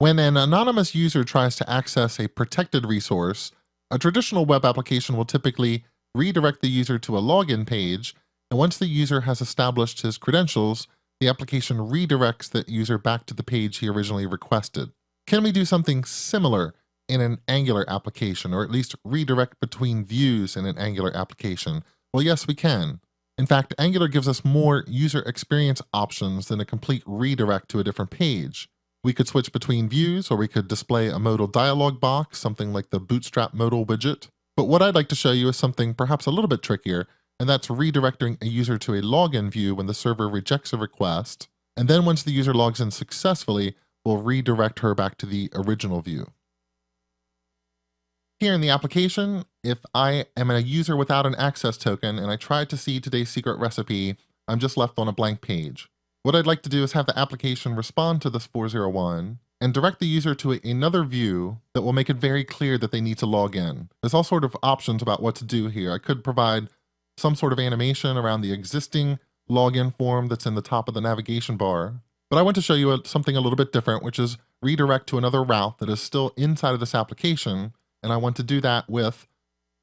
When an anonymous user tries to access a protected resource, a traditional web application will typically redirect the user to a login page, and once the user has established his credentials, the application redirects the user back to the page he originally requested. Can we do something similar in an Angular application, or at least redirect between views in an Angular application? Well, yes, we can. In fact, Angular gives us more user experience options than a complete redirect to a different page. We could switch between views, or we could display a modal dialog box, something like the Bootstrap modal widget. But what I'd like to show you is something perhaps a little bit trickier, and that's redirecting a user to a login view when the server rejects a request, and then once the user logs in successfully, we'll redirect her back to the original view. Here in the application, if I am a user without an access token and I try to see today's secret recipe, I'm just left on a blank page. What I'd like to do is have the application respond to this 401 and direct the user to another view that will make it very clear that they need to log in. There's all sort of options about what to do here. I could provide some sort of animation around the existing login form that's in the top of the navigation bar, but I want to show you something a little bit different, which is redirect to another route that is still inside of this application, and I want to do that with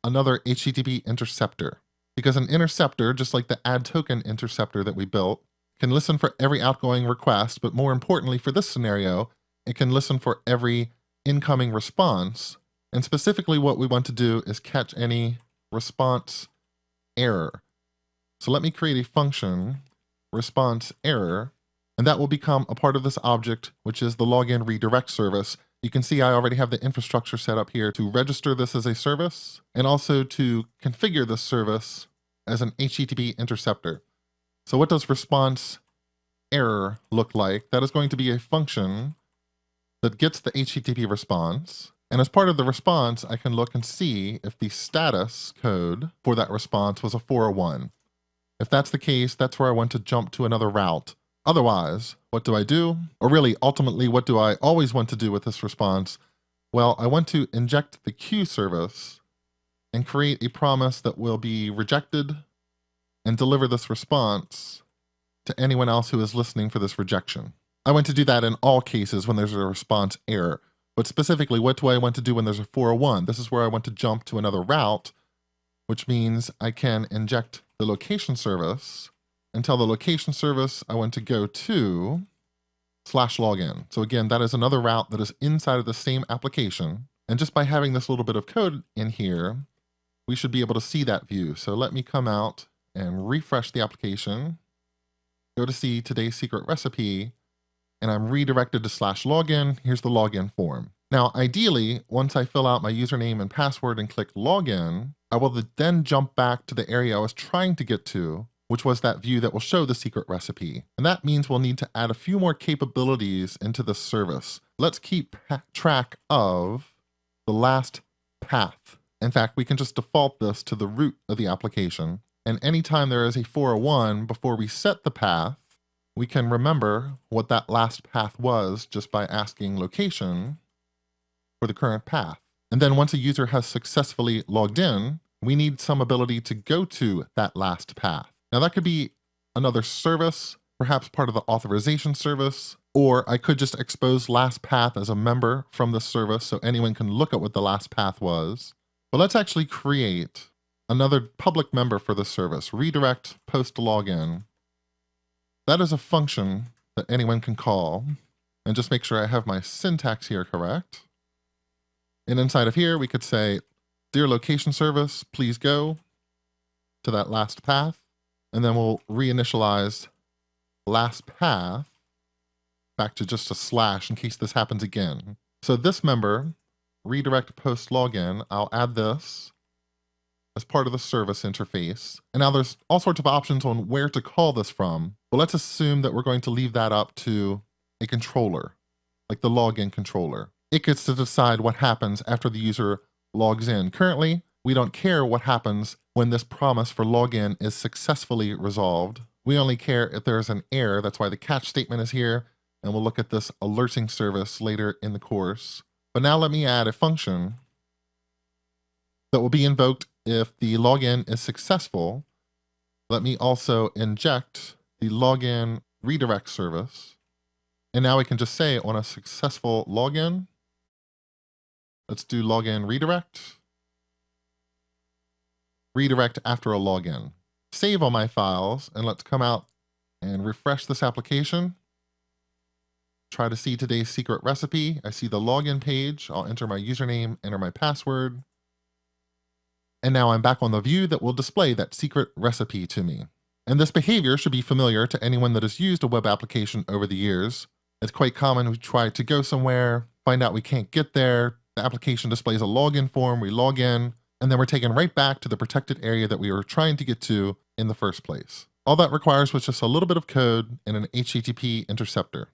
another HTTP interceptor. Because an interceptor, just like the add token interceptor that we built, can listen for every outgoing request, but more importantly for this scenario, it can listen for every incoming response. And specifically what we want to do is catch any response error. So let me create a function, response error, and that will become a part of this object, which is the login redirect service. You can see I already have the infrastructure set up here to register this as a service and also to configure this service as an HTTP interceptor. So what does response error look like? That is going to be a function that gets the HTTP response. And as part of the response, I can look and see if the status code for that response was a 401. If that's the case, that's where I want to jump to another route. Otherwise, what do I do? Or really, ultimately, what do I always want to do with this response? Well, I want to inject the queue service and create a promise that will be rejected and deliver this response to anyone else who is listening for this rejection. I want to do that in all cases when there's a response error. But specifically, what do I want to do when there's a 401? This is where I want to jump to another route, which means I can inject the location service and tell the location service I want to go to /login. So again, that is another route that is inside of the same application. And just by having this little bit of code in here, we should be able to see that view. So let me come out and refresh the application, go to see today's secret recipe, and I'm redirected to /login. Here's the login form. Now, ideally, once I fill out my username and password and click login, I will then jump back to the area I was trying to get to, which was that view that will show the secret recipe. And that means we'll need to add a few more capabilities into the service. Let's keep track of the last path. In fact, we can just default this to the root of the application. And anytime there is a 401 before we set the path, we can remember what that last path was just by asking location for the current path. And then once a user has successfully logged in, we need some ability to go to that last path. Now that could be another service, perhaps part of the authorization service, or I could just expose LastPath as a member from the service so anyone can look at what the last path was. But let's actually create another public member for the service, redirect post login. That is a function that anyone can call, and just make sure I have my syntax here correct. And inside of here, we could say, dear location service, please go to that last path. And then we'll reinitialize last path back to just a slash in case this happens again. So this member, redirect post login, I'll add this as part of the service interface. And now there's all sorts of options on where to call this from. But let's assume that we're going to leave that up to a controller, like the login controller. It gets to decide what happens after the user logs in. Currently, we don't care what happens when this promise for login is successfully resolved. We only care if there's an error. That's why the catch statement is here. And we'll look at this alerting service later in the course. But now let me add a function that will be invoked if the login is successful. Let me also inject the login redirect service And now we can just say on a successful login, let's do login redirect. Redirect after a login. Save all my files, and let's come out and refresh this application. Try to see today's secret recipe. I see the login page. I'll enter my username, enter my password. And now I'm back on the view that will display that secret recipe to me. And this behavior should be familiar to anyone that has used a web application over the years. It's quite common we try to go somewhere, find out we can't get there, the application displays a login form, we log in, and then we're taken right back to the protected area that we were trying to get to in the first place. All that requires was just a little bit of code and an HTTP interceptor.